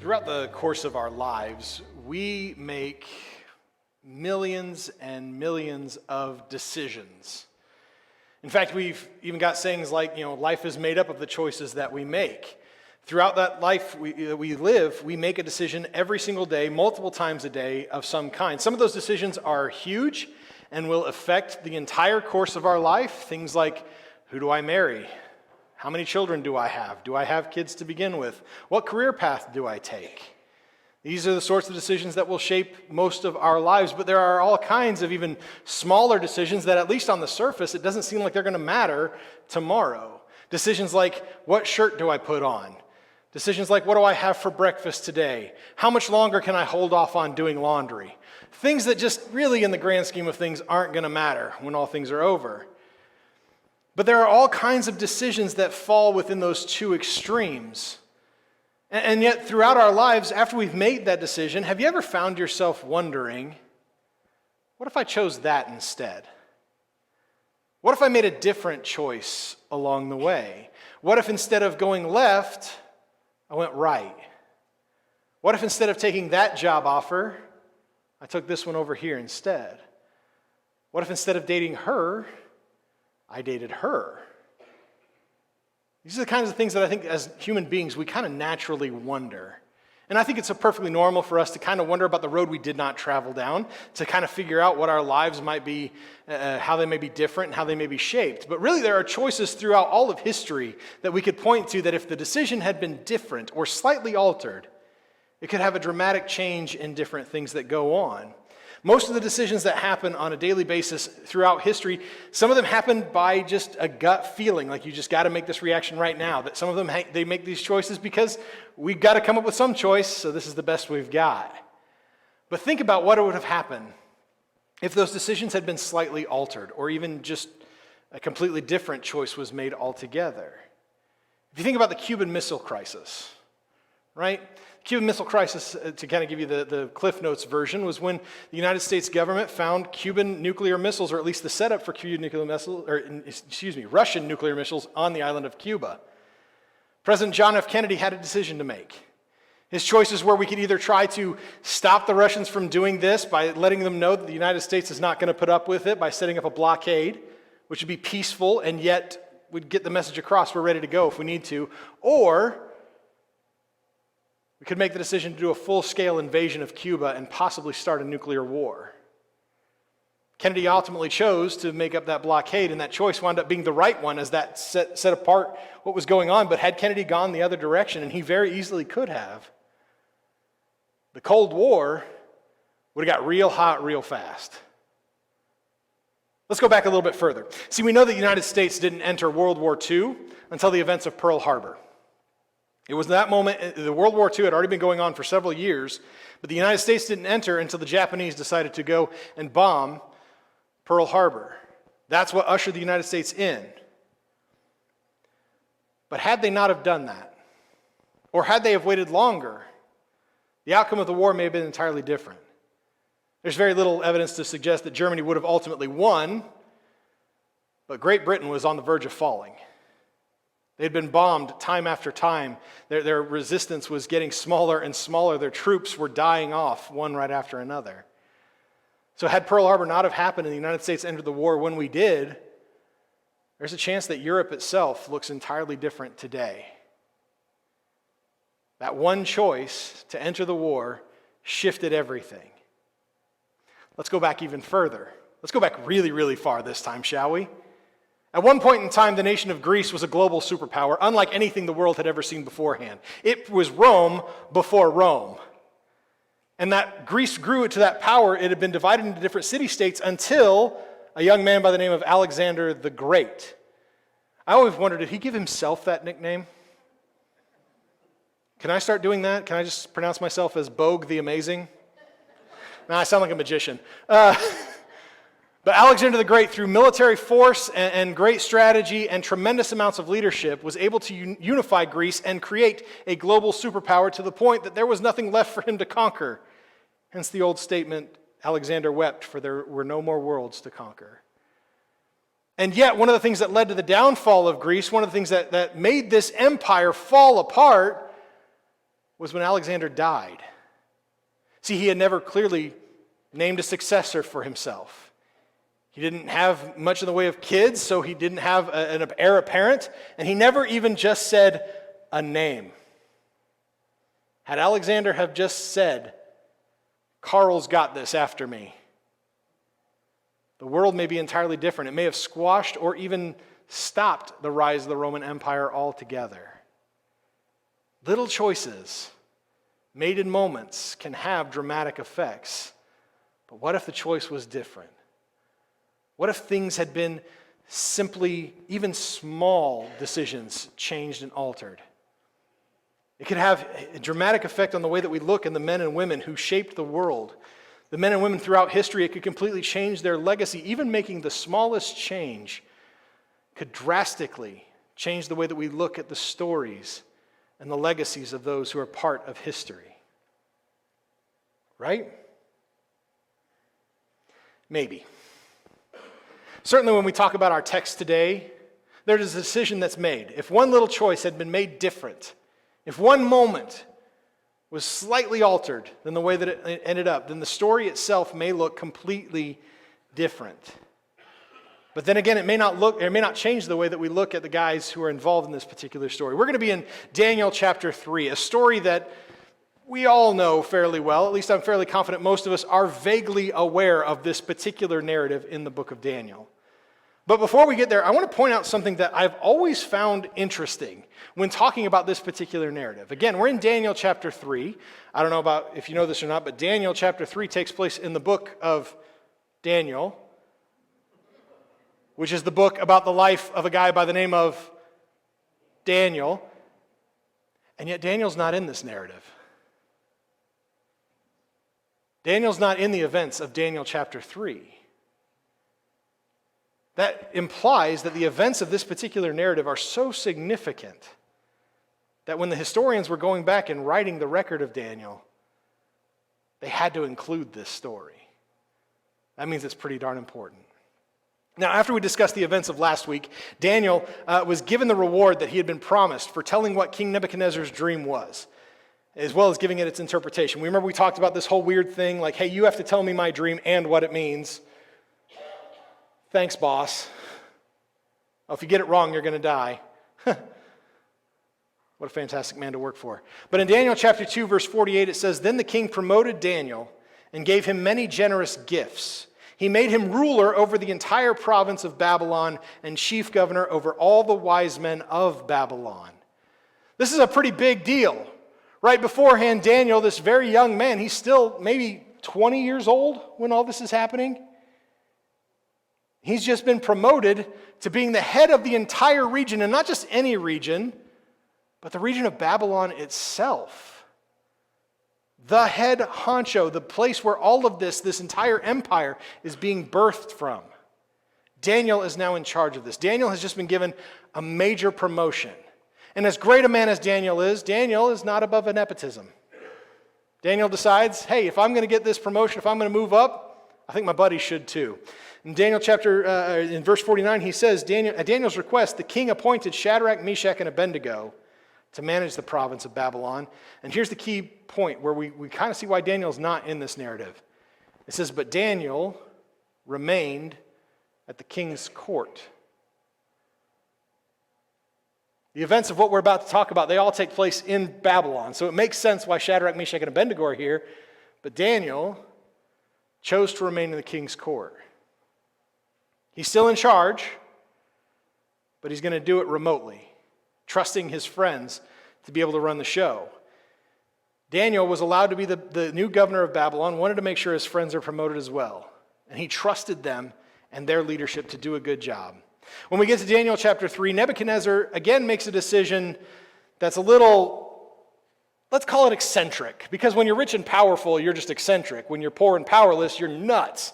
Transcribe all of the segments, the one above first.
Throughout the course of our lives, we make millions and millions of decisions. In fact, we've even got sayings like, life is made up of the choices that we make. Throughout that life we live, we make a decision every single day, multiple times a day of some kind. Some of those decisions are huge and will affect the entire course of our life. Things like, who do I marry? How many children do I have? Do I have kids to begin with? What career path do I take? These are the sorts of decisions that will shape most of our lives, but there are all kinds of even smaller decisions that, at least on the surface, it doesn't seem like they're going to matter tomorrow. Decisions like, what shirt do I put on? Decisions like, what do I have for breakfast today? How much longer can I hold off on doing laundry? Things that just really, in the grand scheme of things, aren't going to matter when all things are over. But there are all kinds of decisions that fall within those two extremes. And yet, throughout our lives, after we've made that decision, have you ever found yourself wondering, what if I chose that instead? What if I made a different choice along the way? What if instead of going left, I went right? What if instead of taking that job offer, I took this one over here instead? What if instead of dating her, I dated her? These are the kinds of things that I think as human beings we kind of naturally wonder. And I think it's perfectly normal for us to kind of wonder about the road we did not travel down, to kind of figure out what our lives might be, how they may be different, and how they may be shaped. But really there are choices throughout all of history that we could point to that if the decision had been different or slightly altered, it could have a dramatic change in different things that go on. Most of the decisions that happen on a daily basis throughout history, some of them happen by just a gut feeling, like you just got to make this reaction right now. That some of them, they make these choices because we've got to come up with some choice, so this is the best we've got. But think about what would have happened if those decisions had been slightly altered, or even just a completely different choice was made altogether. If you think about the Cuban Missile Crisis, right? Cuban Missile Crisis, to kind of give you the Cliff Notes version, was when the United States government found Cuban nuclear missiles, or at least the setup for Cuban nuclear missiles, Russian nuclear missiles on the island of Cuba. President John F. Kennedy had a decision to make. His choices were we could either try to stop the Russians from doing this by letting them know that the United States is not going to put up with it by setting up a blockade, which would be peaceful and yet would get the message across we're ready to go if we need to, or we could make the decision to do a full-scale invasion of Cuba and possibly start a nuclear war. Kennedy ultimately chose to make up that blockade, and that choice wound up being the right one as that set apart what was going on. But had Kennedy gone the other direction, and he very easily could have, the Cold War would have got real hot real fast. Let's go back a little bit further. See, we know that the United States didn't enter World War II until the events of Pearl Harbor. It was that moment, the World War II had already been going on for several years, but the United States didn't enter until the Japanese decided to go and bomb Pearl Harbor. That's what ushered the United States in. But had they not have done that, or had they have waited longer, the outcome of the war may have been entirely different. There's very little evidence to suggest that Germany would have ultimately won, but Great Britain was on the verge of falling. They had been bombed time after time. Their resistance was getting smaller and smaller. Their troops were dying off one right after another. So had Pearl Harbor not have happened and the United States entered the war when we did, there's a chance that Europe itself looks entirely different today. That one choice to enter the war shifted everything. Let's go back even further. Let's go back really, really far this time, shall we? At one point in time, the nation of Greece was a global superpower, unlike anything the world had ever seen beforehand. It was Rome before Rome. And that Greece grew to that power. It had been divided into different city-states until a young man by the name of Alexander the Great. I always wondered, did he give himself that nickname? Can I start doing that? Can I just pronounce myself as Bogue the Amazing? No, I sound like a magician. But Alexander the Great, through military force and great strategy and tremendous amounts of leadership, was able to unify Greece and create a global superpower to the point that there was nothing left for him to conquer. Hence the old statement, Alexander wept, for there were no more worlds to conquer. And yet, one of the things that led to the downfall of Greece, one of the things that made this empire fall apart, was when Alexander died. See, he had never clearly named a successor for himself. He didn't have much in the way of kids, so he didn't have an heir apparent, and he never even just said a name. Had Alexander have just said, Carl's got this after me, the world may be entirely different. It may have squashed or even stopped the rise of the Roman Empire altogether. Little choices made in moments can have dramatic effects. But what if the choice was different? What if things had been simply, even small decisions changed and altered? It could have a dramatic effect on the way that we look and the men and women who shaped the world. The men and women throughout history, it could completely change their legacy. Even making the smallest change could drastically change the way that we look at the stories and the legacies of those who are part of history. Right? Maybe. Certainly when we talk about our text today, there's a decision that's made. If one little choice had been made different, if one moment was slightly altered than the way that it ended up, then the story itself may look completely different. But then again, it may not change the way that we look at the guys who are involved in this particular story. We're going to be in Daniel chapter 3, a story that we all know fairly well. At least I'm fairly confident most of us are vaguely aware of this particular narrative in the book of Daniel. But before we get there, I want to point out something that I've always found interesting when talking about this particular narrative. Again, we're in Daniel chapter 3. I don't know about if you know this or not, but Daniel chapter 3 takes place in the book of Daniel, which is the book about the life of a guy by the name of Daniel. And yet Daniel's not in this narrative. Daniel's not in the events of Daniel chapter 3. That implies that the events of this particular narrative are so significant that when the historians were going back and writing the record of Daniel, they had to include this story. That means it's pretty darn important. Now, after we discussed the events of last week, Daniel was given the reward that he had been promised for telling what King Nebuchadnezzar's dream was, as well as giving it its interpretation. We remember we talked about this whole weird thing, like, hey, you have to tell me my dream and what it means. Thanks, boss. Oh, if you get it wrong, you're going to die. What a fantastic man to work for. But in Daniel chapter 2, verse 48, it says, Then the king promoted Daniel and gave him many generous gifts. He made him ruler over the entire province of Babylon and chief governor over all the wise men of Babylon. This is a pretty big deal. Right beforehand, Daniel, this very young man, he's still maybe 20 years old when all this is happening. He's just been promoted to being the head of the entire region, and not just any region, but the region of Babylon itself. The head honcho, the place where all of this entire empire is being birthed from. Daniel is now in charge of this. Daniel has just been given a major promotion. And as great a man as Daniel is not above a nepotism. Daniel decides, hey, if I'm going to get this promotion, if I'm going to move up, I think my buddy should too. In Daniel chapter, in verse 49, he says, at Daniel's request, the king appointed Shadrach, Meshach, and Abednego to manage the province of Babylon. And here's the key point where we kind of see why Daniel's not in this narrative. It says, but Daniel remained at the king's court. The events of what we're about to talk about, they all take place in Babylon. So it makes sense why Shadrach, Meshach, and Abednego are here. But Daniel chose to remain in the king's court. He's still in charge, but he's going to do it remotely, trusting his friends to be able to run the show. Daniel was allowed to be the new governor of Babylon, wanted to make sure his friends are promoted as well. And he trusted them and their leadership to do a good job. When we get to Daniel chapter 3, Nebuchadnezzar again makes a decision that's a little, let's call it eccentric. Because when you're rich and powerful, you're just eccentric. When you're poor and powerless, you're nuts.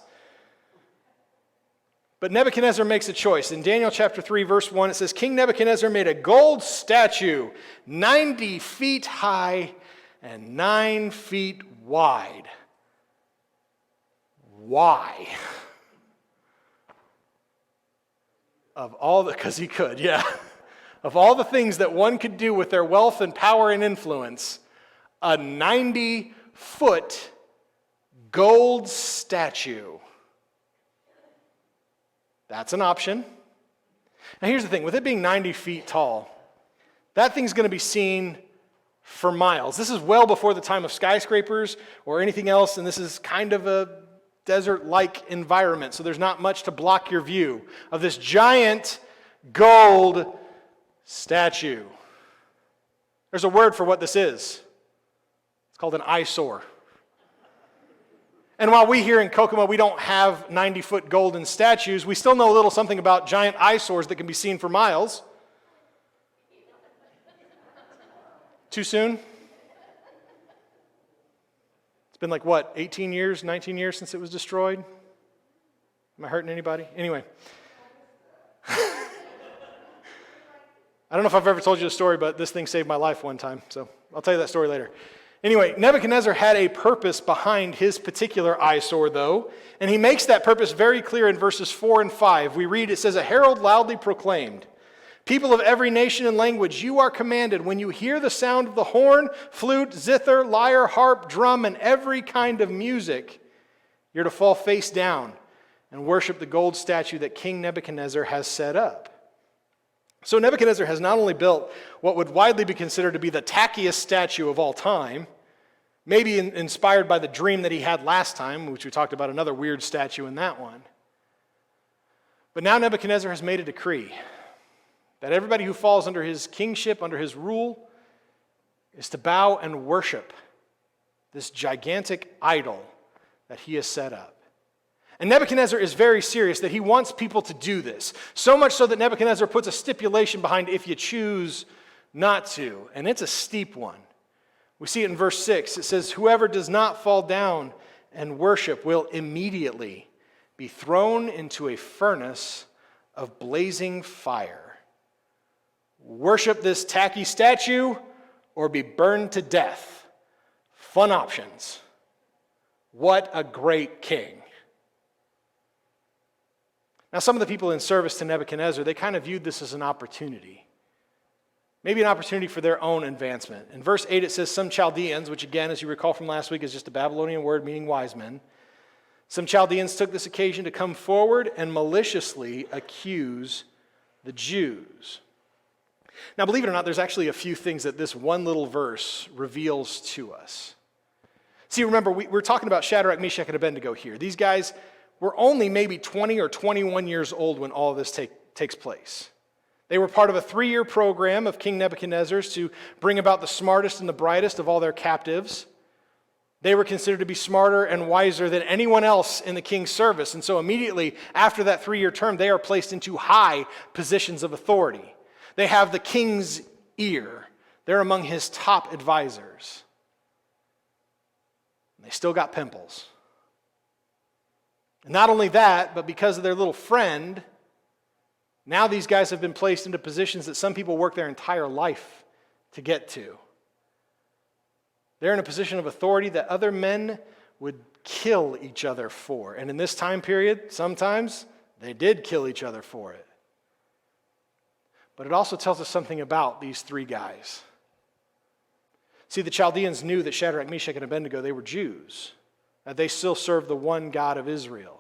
But Nebuchadnezzar makes a choice. In Daniel chapter 3, verse 1, it says, King Nebuchadnezzar made a gold statue 90 feet high and 9 feet wide. Why? Because he could, yeah. Of all the things that one could do with their wealth and power and influence, a 90-foot gold statue. That's an option. Now here's the thing, with it being 90 feet tall, that thing's going to be seen for miles. This is well before the time of skyscrapers or anything else, and this is kind of a desert-like environment, so there's not much to block your view of this giant gold statue. There's a word for what this is. It's called an eyesore. And while we here in Kokomo, we don't have 90-foot golden statues, we still know a little something about giant eyesores that can be seen for miles. Too soon? It's been like, 18 years, 19 years since it was destroyed? Am I hurting anybody? Anyway. I don't know if I've ever told you the story, but this thing saved my life one time, so I'll tell you that story later. Anyway, Nebuchadnezzar had a purpose behind his particular eyesore, though, and he makes that purpose very clear in verses 4 and 5. We read, it says, "A herald loudly proclaimed, 'People of every nation and language, you are commanded, when you hear the sound of the horn, flute, zither, lyre, harp, drum, and every kind of music, you're to fall face down and worship the gold statue that King Nebuchadnezzar has set up.'" So Nebuchadnezzar has not only built what would widely be considered to be the tackiest statue of all time, maybe inspired by the dream that he had last time, which we talked about another weird statue in that one. But now Nebuchadnezzar has made a decree that everybody who falls under his kingship, under his rule, is to bow and worship this gigantic idol that he has set up. And Nebuchadnezzar is very serious that he wants people to do this. So much so that Nebuchadnezzar puts a stipulation behind if you choose not to. And it's a steep one. We see it in verse 6. It says, "Whoever does not fall down and worship will immediately be thrown into a furnace of blazing fire. Worship this tacky statue or be burned to death." Fun options. What a great king. Now, some of the people in service to Nebuchadnezzar, they kind of viewed this as an opportunity. Maybe an opportunity for their own advancement. In verse 8 it says, "Some Chaldeans," which again, as you recall from last week, is just a Babylonian word meaning wise men. "Some Chaldeans took this occasion to come forward and maliciously accuse the Jews." Now, believe it or not, there's actually a few things that this one little verse reveals to us. See, remember, we're talking about Shadrach, Meshach, and Abednego here. These guys were only maybe 20 or 21 years old when all of this takes place. They were part of a 3-year program of King Nebuchadnezzar's to bring about the smartest and the brightest of all their captives. They were considered to be smarter and wiser than anyone else in the king's service. And so immediately after that 3-year term, they are placed into high positions of authority. They have the king's ear. They're among his top advisors. And they still got pimples. And not only that, but because of their little friend, now these guys have been placed into positions that some people work their entire life to get to. They're in a position of authority that other men would kill each other for. And in this time period, sometimes they did kill each other for it. But it also tells us something about these 3 guys. See, the Chaldeans knew that Shadrach, Meshach, and Abednego, they were Jews. That they still served the one God of Israel.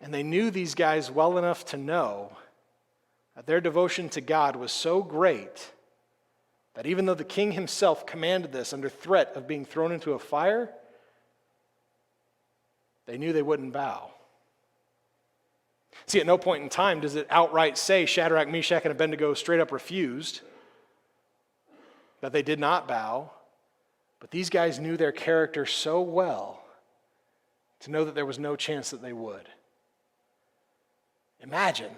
And they knew these guys well enough to know that their devotion to God was so great that even though the king himself commanded this under threat of being thrown into a fire, they knew they wouldn't bow. See, at no point in time does it outright say Shadrach, Meshach, and Abednego straight up refused, that they did not bow. But these guys knew their character so well to know that there was no chance that they would. Imagine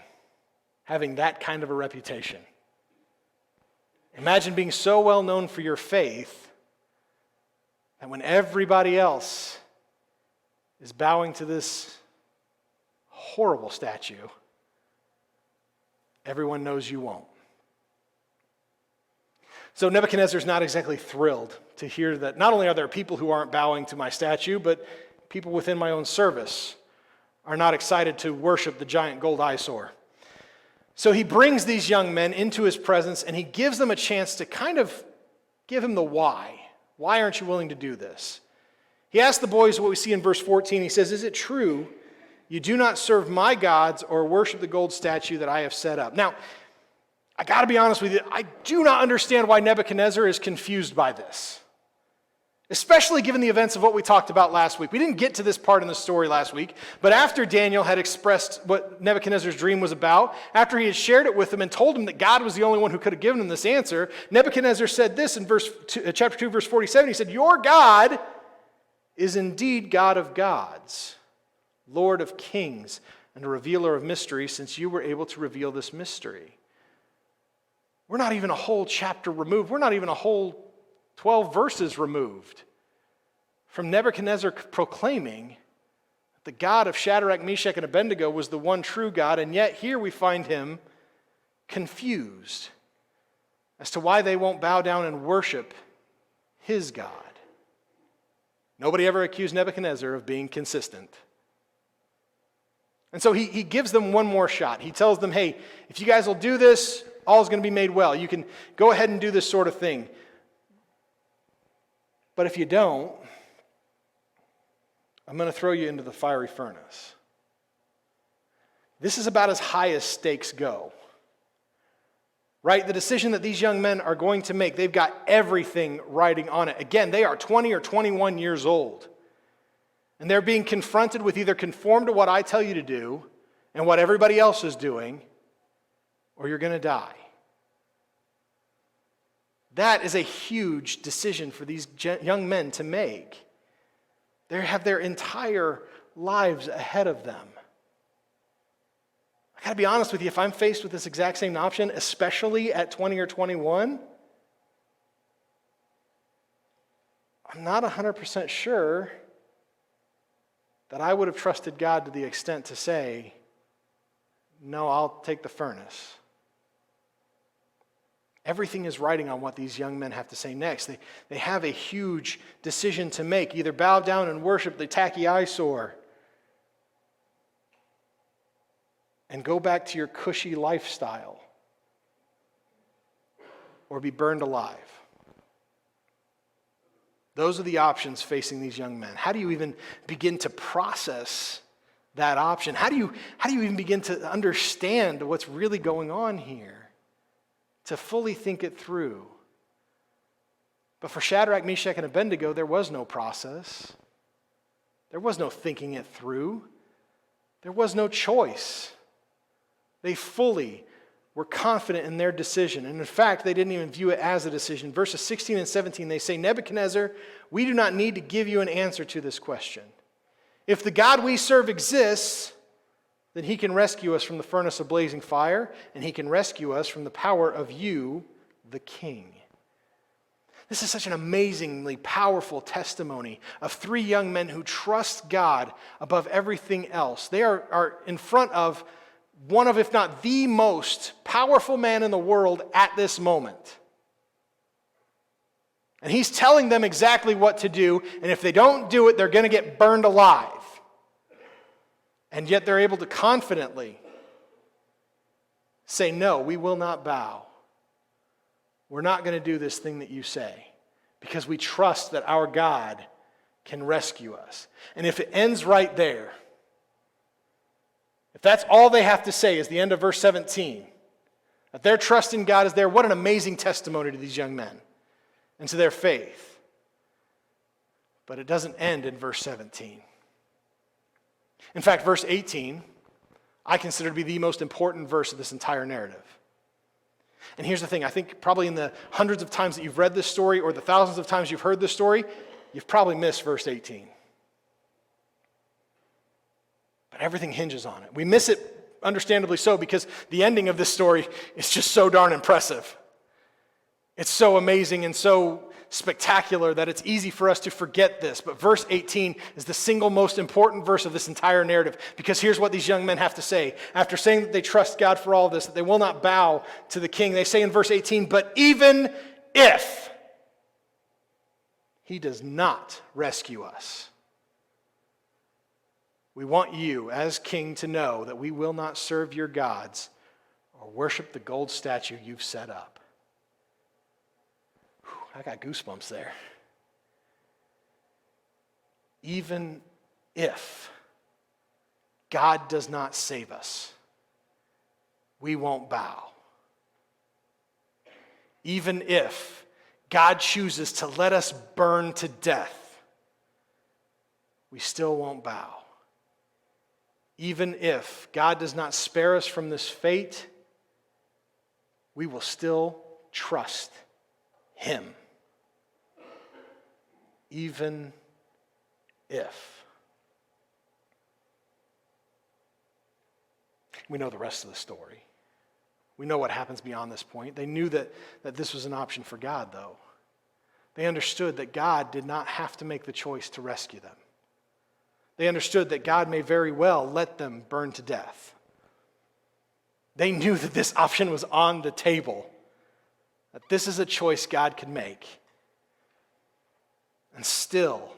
having that kind of a reputation. Imagine being so well known for your faith that when everybody else is bowing to this horrible statue, everyone knows you won't. So Nebuchadnezzar's not exactly thrilled to hear that not only are there people who aren't bowing to my statue, but people within my own service are not excited to worship the giant gold eyesore. So he brings these young men into his presence and he gives them a chance to kind of give him the why. Why aren't you willing to do this? He asked the boys what we see in verse 14. He says, is it true you do not serve my gods or worship the gold statue that I have set up? Now, I got to be honest with you, I do not understand why Nebuchadnezzar is confused by this, especially given the events of what we talked about last week. We didn't get to this part in the story last week, but after Daniel had expressed what Nebuchadnezzar's dream was about, after he had shared it with him and told him that God was the only one who could have given him this answer, Nebuchadnezzar said this in chapter 2, verse 47. He said, your God is indeed God of gods, Lord of kings, and a revealer of mysteries, since you were able to reveal this mystery. We're not even a whole chapter removed. We're not even a whole 12 verses removed from Nebuchadnezzar proclaiming that the God of Shadrach, Meshach, and Abednego was the one true God, and yet here we find him confused as to why they won't bow down and worship his God. Nobody ever accused Nebuchadnezzar of being consistent. And so he gives them one more shot. He tells them, hey, if you guys will do this, all is going to be made well. You can go ahead and do this sort of thing. But if you don't, I'm going to throw you into the fiery furnace. This is about as high as stakes go. Right? The decision that these young men are going to make, they've got everything riding on it. Again, they are 20 or 21 years old. And they're being confronted with either conform to what I tell you to do and what everybody else is doing, or you're going to die. That is a huge decision for these young men to make. They have their entire lives ahead of them. I got to be honest with you, if I'm faced with this exact same option, especially at 20 or 21, I'm not 100% sure that I would have trusted God to the extent to say, no, I'll take the furnace. Everything is riding on what these young men have to say next. They have a huge decision to make. Either bow down and worship the tacky eyesore and go back to your cushy lifestyle, or be burned alive. Those are the options facing these young men. How do you even begin to process that option? How do you even begin to understand what's really going on here? To fully think it through. But for Shadrach, Meshach, and Abednego, there was no process. There was no thinking it through. There was no choice. They fully were confident in their decision. And in fact, they didn't even view it as a decision. Verses 16 and 17, they say, Nebuchadnezzar, we do not need to give you an answer to this question. If the God we serve exists, then he can rescue us from the furnace of blazing fire, and he can rescue us from the power of you, the king. This is such an amazingly powerful testimony of three young men who trust God above everything else. They are in front of one of, if not the most powerful man in the world at this moment. And he's telling them exactly what to do, and if they don't do it, they're going to get burned alive. And yet they're able to confidently say, no, we will not bow. We're not going to do this thing that you say, because we trust that our God can rescue us. And if it ends right there, if that's all they have to say is the end of verse 17, that their trust in God is there, what an amazing testimony to these young men and to their faith. But it doesn't end in verse 17. In fact, verse 18, I consider to be the most important verse of this entire narrative. And here's the thing, I think probably in the hundreds of times that you've read this story or the thousands of times you've heard this story, you've probably missed verse 18. But everything hinges on it. We miss it, understandably so, because the ending of this story is just so darn impressive. It's so amazing and so spectacular that it's easy for us to forget this. But verse 18 is the single most important verse of this entire narrative, because here's what these young men have to say. After saying that they trust God for all of this, that they will not bow to the king, they say in verse 18, but even if he does not rescue us, we want you as king to know that we will not serve your gods or worship the gold statue you've set up. I got goosebumps there. Even if God does not save us, we won't bow. Even if God chooses to let us burn to death, we still won't bow. Even if God does not spare us from this fate, we will still trust Him. Even if. We know the rest of the story. We know what happens beyond this point. They knew that this was an option for God, though. They understood that God did not have to make the choice to rescue them. They understood that God may very well let them burn to death. They knew that this option was on the table, that this is a choice God could make. And still,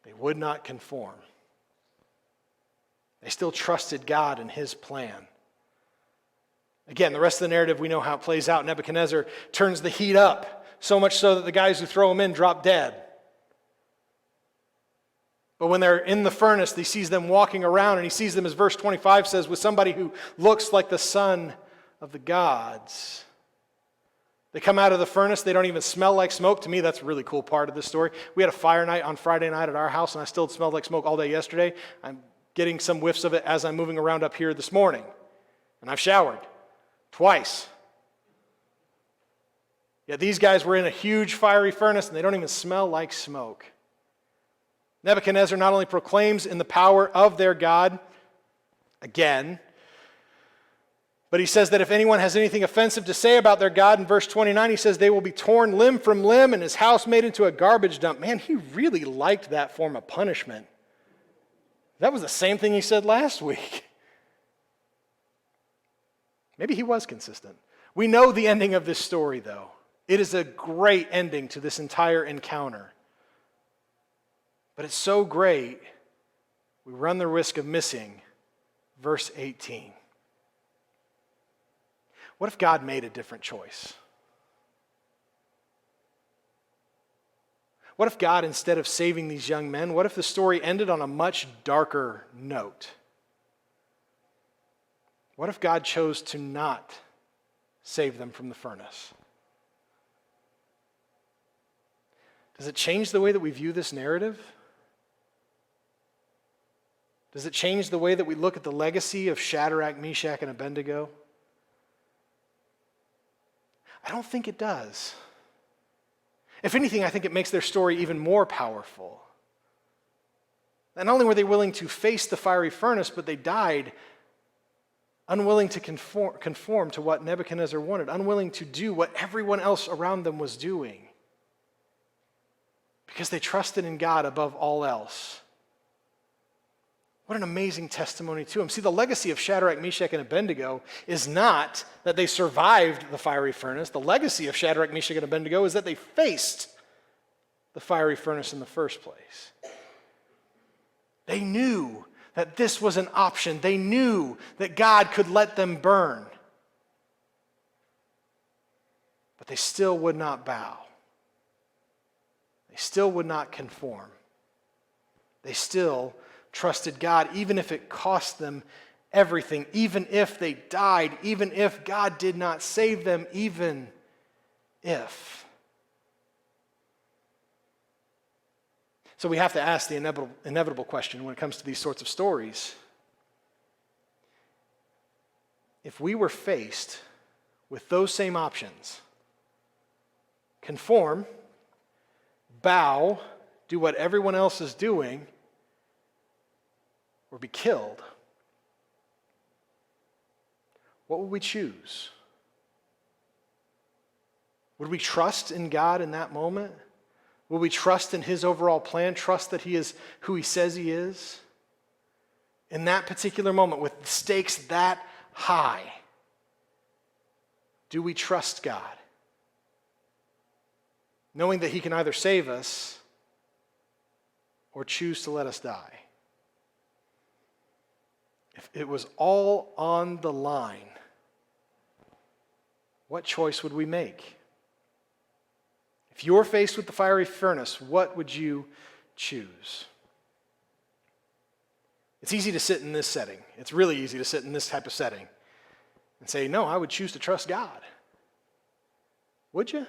they would not conform. They still trusted God and His plan. Again, the rest of the narrative, we know how it plays out. Nebuchadnezzar turns the heat up, so much so that the guys who throw him in drop dead. But when they're in the furnace, he sees them walking around, and he sees them, as verse 25 says, with somebody who looks like the son of the gods. They come out of the furnace. They don't even smell like smoke. To me, that's a really cool part of this story. We had a fire night on Friday night at our house, and I still smelled like smoke all day yesterday. I'm getting some whiffs of it as I'm moving around up here this morning. And I've showered twice. Yet these guys were in a huge fiery furnace, and they don't even smell like smoke. Nebuchadnezzar not only proclaims in the power of their God, again, but he says that if anyone has anything offensive to say about their God, in verse 29, he says they will be torn limb from limb and his house made into a garbage dump. Man, he really liked that form of punishment. That was the same thing he said last week. Maybe he was consistent. We know the ending of this story, though. It is a great ending to this entire encounter. But it's so great, we run the risk of missing verse 18. What if God made a different choice? What if God, instead of saving these young men, what if the story ended on a much darker note? What if God chose to not save them from the furnace? Does it change the way that we view this narrative? Does it change the way that we look at the legacy of Shadrach, Meshach, and Abednego? I don't think it does. If anything, I think it makes their story even more powerful. Not only were they willing to face the fiery furnace, but they died unwilling to conform to what Nebuchadnezzar wanted, unwilling to do what everyone else around them was doing, because they trusted in God above all else. What an amazing testimony to him. See, the legacy of Shadrach, Meshach, and Abednego is not that they survived the fiery furnace. The legacy of Shadrach, Meshach, and Abednego is that they faced the fiery furnace in the first place. They knew that this was an option. They knew that God could let them burn. But they still would not bow. They still would not conform. They still trusted God, even if it cost them everything, even if they died, even if God did not save them, even if. So we have to ask the inevitable question when it comes to these sorts of stories. If we were faced with those same options, conform, bow, do what everyone else is doing, or be killed, what would we choose? Would we trust in God in that moment? Would we trust in His overall plan, trust that He is who He says He is? In that particular moment, with the stakes that high, do we trust God? Knowing that He can either save us or choose to let us die. If it was all on the line, what choice would we make? If you're faced with the fiery furnace, what would you choose? It's easy to sit in this setting. It's really easy to sit in this type of setting and say, no, I would choose to trust God. Would you?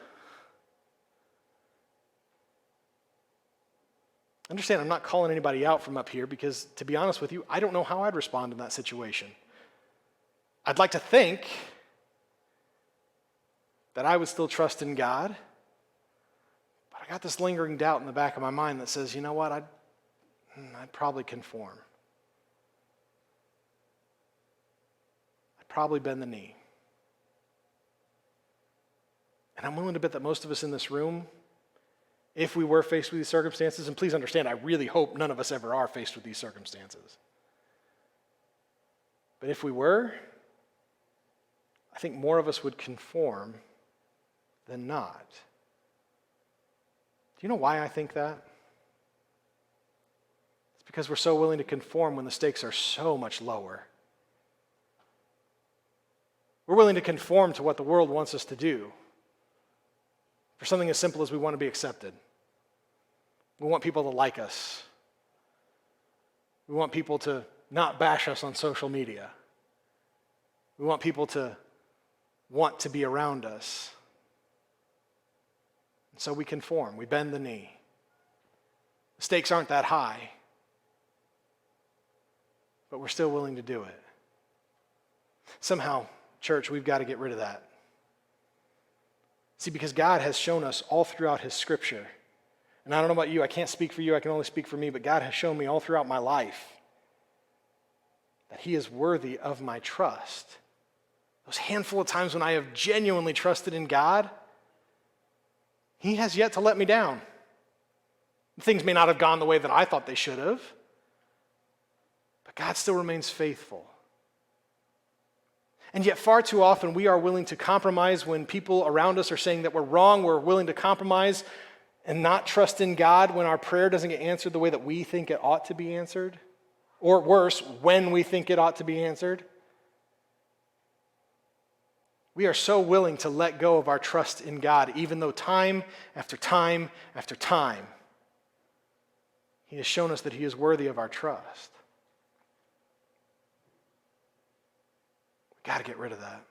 Understand, I'm not calling anybody out from up here because, to be honest with you, I don't know how I'd respond in that situation. I'd like to think that I would still trust in God, but I got this lingering doubt in the back of my mind that says, you know what, I'd probably conform. I'd probably bend the knee. And I'm willing to bet that most of us in this room, if we were faced with these circumstances, and please understand, I really hope none of us ever are faced with these circumstances. But if we were, I think more of us would conform than not. Do you know why I think that? It's because we're so willing to conform when the stakes are so much lower. We're willing to conform to what the world wants us to do for something as simple as we want to be accepted. We want people to like us. We want people to not bash us on social media. We want people to want to be around us. And so we conform, we bend the knee. The stakes aren't that high, but we're still willing to do it. Somehow, church, we've got to get rid of that. See, because God has shown us all throughout his scripture, and I don't know about you, I can't speak for you, I can only speak for me, but God has shown me all throughout my life that he is worthy of my trust. Those handful of times when I have genuinely trusted in God, he has yet to let me down. Things may not have gone the way that I thought they should have, but God still remains faithful. And yet far too often we are willing to compromise when people around us are saying that we're wrong. We're willing to compromise and not trust in God when our prayer doesn't get answered the way that we think it ought to be answered. Or worse, when we think it ought to be answered. We are so willing to let go of our trust in God, even though time after time after time, he has shown us that he is worthy of our trust. We've got to get rid of that.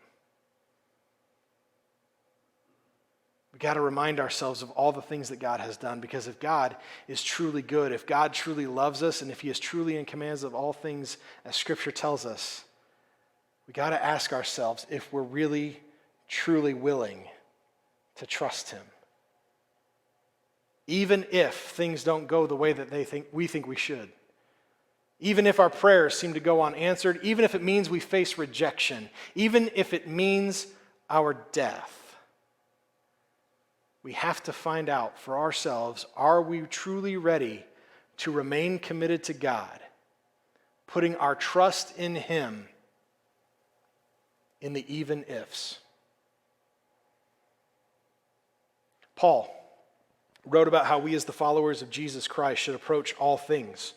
We've got to remind ourselves of all the things that God has done, because if God is truly good, if God truly loves us, and if he is truly in command of all things, as Scripture tells us, we got to ask ourselves if we're really, truly willing to trust him. Even if things don't go the way that we think we should. Even if our prayers seem to go unanswered, even if it means we face rejection, even if it means our death, we have to find out for ourselves, are we truly ready to remain committed to God, putting our trust in him in the even ifs? Paul wrote about how we as the followers of Jesus Christ should approach all things.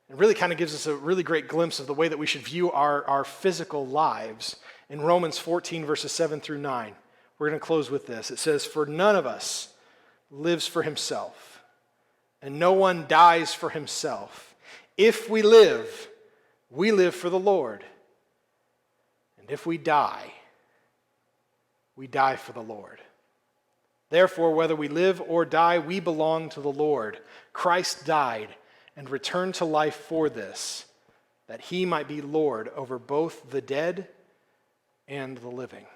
It really kind of gives us a really great glimpse of the way that we should view our physical lives in Romans 14, verses 7 through 9. We're going to close with this. It says, "For none of us lives for himself, and no one dies for himself. If we live for the Lord. And if we die for the Lord. Therefore, whether we live or die, we belong to the Lord. Christ died and returned to life for this, that he might be Lord over both the dead and the living."